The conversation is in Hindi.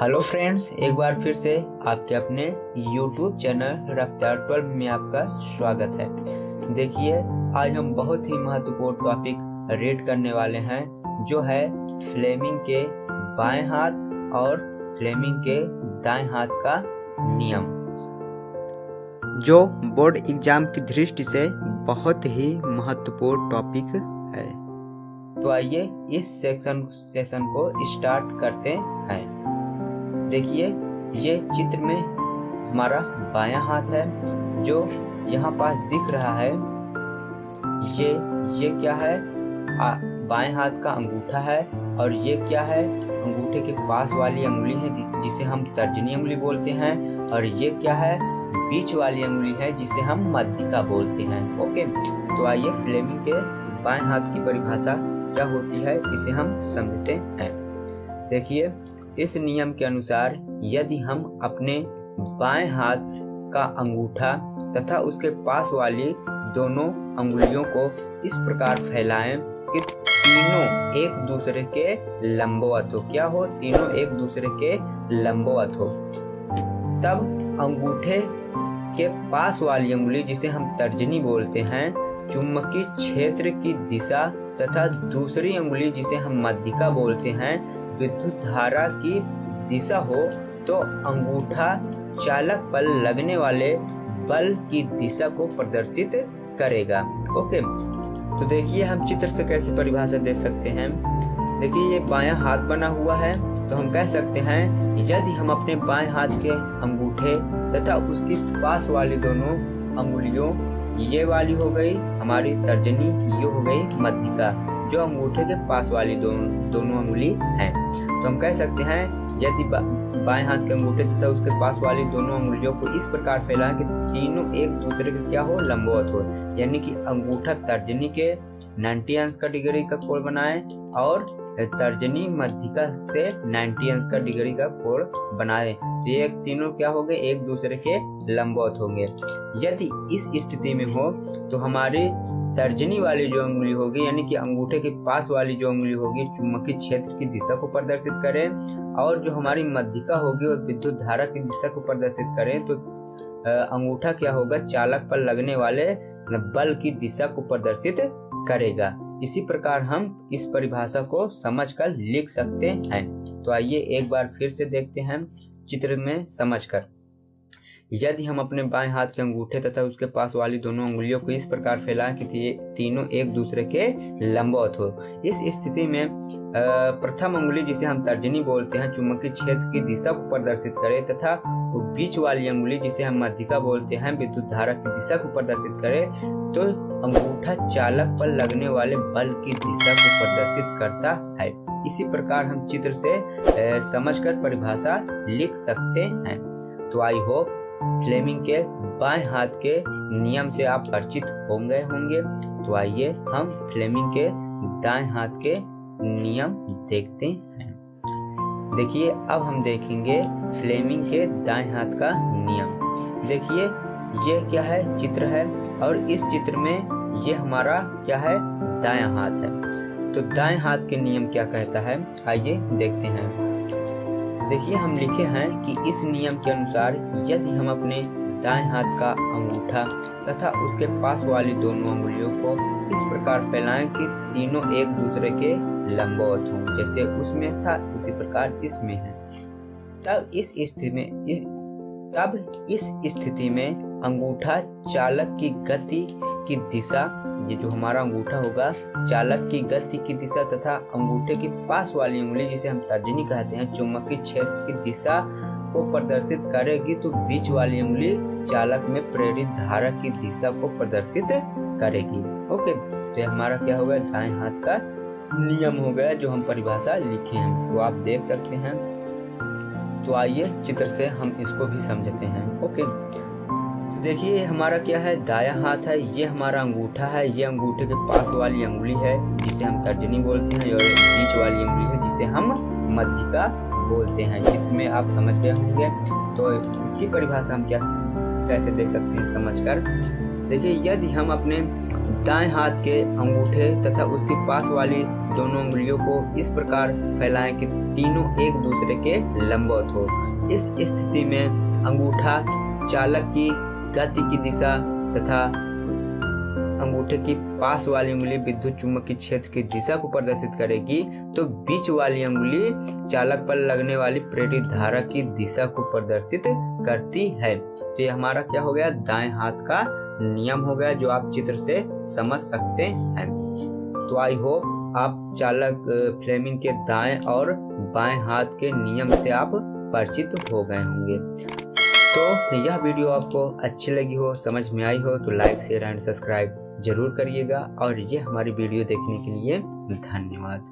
हेलो फ्रेंड्स, एक बार फिर से आपके अपने YouTube चैनल रफ्तार 12 में आपका स्वागत है। देखिए, आज हम बहुत ही महत्वपूर्ण टॉपिक रीड करने वाले हैं, जो है फ्लेमिंग के बाएं हाथ और फ्लेमिंग के दाएं हाथ का नियम, जो बोर्ड एग्जाम की दृष्टि से बहुत ही महत्वपूर्ण टॉपिक है। तो आइए इस सेशन को स्टार्ट करते हैं। देखिए, ये चित्र में हमारा बायां हाथ है, जो यहाँ पास दिख रहा है। ये क्या है? बाएं हाथ का अंगूठा है, और ये क्या है? अंगूठे के पास वाली अंगुली है, जिसे हम तर्जनी अंगुली बोलते हैं। और ये क्या है? बीच वाली अंगुली है, जिसे हम मध्यिका बोलते हैं। ओके, तो आइए फ्लेमिंग के बाएं हाथ की परिभाषा क्या होती है, इसे हम समझते हैं। देखिए, इस नियम के अनुसार यदि हम अपने बाएं हाथ का अंगूठा तथा उसके पास वाली दोनों अंगुलियों को इस प्रकार फैलाएं कि तीनों एक दूसरे के लंबवत हो। क्या हो? तीनों एक दूसरे के लंबवत हो। तब अंगूठे के पास वाली अंगुली, जिसे हम तर्जनी बोलते हैं, चुंबकीय क्षेत्र की दिशा तथा दूसरी अंगुली, जिसे हम मध्यिका बोलते हैं, विद्युत धारा की दिशा हो, तो अंगूठा चालक पर लगने वाले बल की दिशा को प्रदर्शित करेगा। ओके, तो देखिए हम चित्र से कैसे परिभाषा दे सकते हैं। देखिए, ये बायां हाथ बना हुआ है, तो हम कह सकते हैं यदि हम अपने बाएं हाथ के अंगूठे तथा उसके पास वाली दोनों अंगुलियों, ये वाली हो गई हमारी तर्जनी, ये हो गई मध्यिका, जो अंगूठे के पास वाली दोनों अंगुली हैं, तो हम कह सकते हैं यदि बाएं हाथ के अंगूठे तथा उसके पास वाली दोनों अंगुलियों को इस प्रकार फैलाएं कि तीनों एक दूसरे के क्या हो? लंबवत हो। यानी कि अंगूठा तर्जनी के 90 अंश का डिग्री का कोण बनाए और तर्जनी मध्यिका से 90 अंश का डिग्री का कोण बनाए, तो ये तीनों क्या हो गए? एक दूसरे के लंबवत होंगे। यदि इस स्थिति में हो तो हमारी तर्जनी वाली जो अंगुली होगी, यानी कि अंगूठे के पास वाली जो अंगुली होगी, चुंबकीय क्षेत्र की दिशा को प्रदर्शित करें, और जो हमारी मध्यिका होगी और विद्युत धारा की दिशा को प्रदर्शित करें, तो अंगूठा क्या होगा? चालक पर लगने वाले बल की दिशा को प्रदर्शित करेगा। इसी प्रकार हम इस परिभाषा को समझकर लिख सकते हैं। तो आइए एक बार फिर से देखते हैं चित्र में समझकर। यदि हम अपने बाएं हाथ के अंगूठे तथा उसके पास वाली दोनों अंगुलियों को इस प्रकार फैलाएं कि तीनों एक दूसरे के लंबवत हो, इस स्थिति में प्रथम अंगुली, जिसे हम तर्जनी बोलते हैं, चुंबकीय क्षेत्र की दिशा को प्रदर्शित करे, तथा बीच वाली अंगुली, जिसे हम मध्यिका बोलते हैं, विद्युत धारा की दिशा को प्रदर्शित करे, तो अंगूठा चालक पर लगने वाले बल की दिशा को प्रदर्शित करता है। इसी प्रकार हम चित्र से समझकर परिभाषा लिख सकते हैं। तो आई होप फ्लेमिंग के बाएं हाथ के नियम से आप परिचित होंगे। तो आइए हम फ्लेमिंग के दाएं हाथ के नियम देखते हैं। देखिए, अब हम देखेंगे फ्लेमिंग के दाएं हाथ का नियम। देखिए, ये क्या है? चित्र है, और इस चित्र में ये हमारा क्या है? दायां हाथ है। तो दाएं हाथ के नियम क्या कहता है, आइए देखते हैं। देखिए, हम लिखे हैं कि इस नियम के अनुसार यदि हम अपने दाएं हाथ का अंगूठा तथा उसके पास वाली दोनों अंगुलियों को इस प्रकार फैलाएं कि तीनों एक दूसरे के लंबवत हों, जैसे उसमें था उसी प्रकार इसमें है, तब इस स्थिति में अंगूठा चालक की गति की दिशा, ये जो हमारा अंगूठा होगा, चालक की गति की दिशा तथा अंगूठे के पास वाली उंगली, जिसे हम तर्जनी कहते हैं, चुंबकीय क्षेत्र की दिशा को प्रदर्शित करेगी, तो बीच वाली उंगली चालक में प्रेरित धारा की दिशा को प्रदर्शित करेगी। ओके, तो ये हमारा क्या हो गया? दाएं हाथ का नियम हो गया, जो हम परिभाषा लिखे हैं। तो आप देख सकते हैं। तो आइए चित्र से हम इसको भी समझते हैं। ओके, देखिए, हमारा क्या है? दायां हाथ है, ये हमारा अंगूठा है, ये अंगूठे के पास वाली अंगुली है, जिसे हम तर्जनी बोलते हैं, और बीच वाली अंगुली है, जिसे हम मध्यिका बोलते हैं। चित्र में आप समझ गए होंगे। तो इसकी परिभाषा हम कैसे दे सकते हैं समझकर। देखिए, यदि हम अपने दाएं हाथ के अंगूठे तथा उसके पास वाली दोनों उंगलियों को इस प्रकार फैलाएं कि तीनों एक दूसरे के लंबवत हो। इस स्थिति में अंगूठा चालक की गति की दिशा तथा अंगूठे की पास वाली उंगली विद्युत चुम्बकीय क्षेत्र की दिशा को प्रदर्शित करेगी, तो बीच वाली उंगली चालक पर लगने वाली प्रेरित धारा की दिशा को प्रदर्शित करती है। तो ये हमारा क्या हो गया, दाएं हाथ का नियम हो गया, जो आप चित्र से समझ सकते हैं। तो आई होप आप चालक फ्लेमिंग के दाएं और बाएं हाथ के नियम से आप परिचित हो गए होंगे। तो यह वीडियो आपको अच्छी लगी हो, समझ में आई हो, तो लाइक शेयर एंड सब्सक्राइब जरूर करिएगा। और ये हमारी वीडियो देखने के लिए धन्यवाद।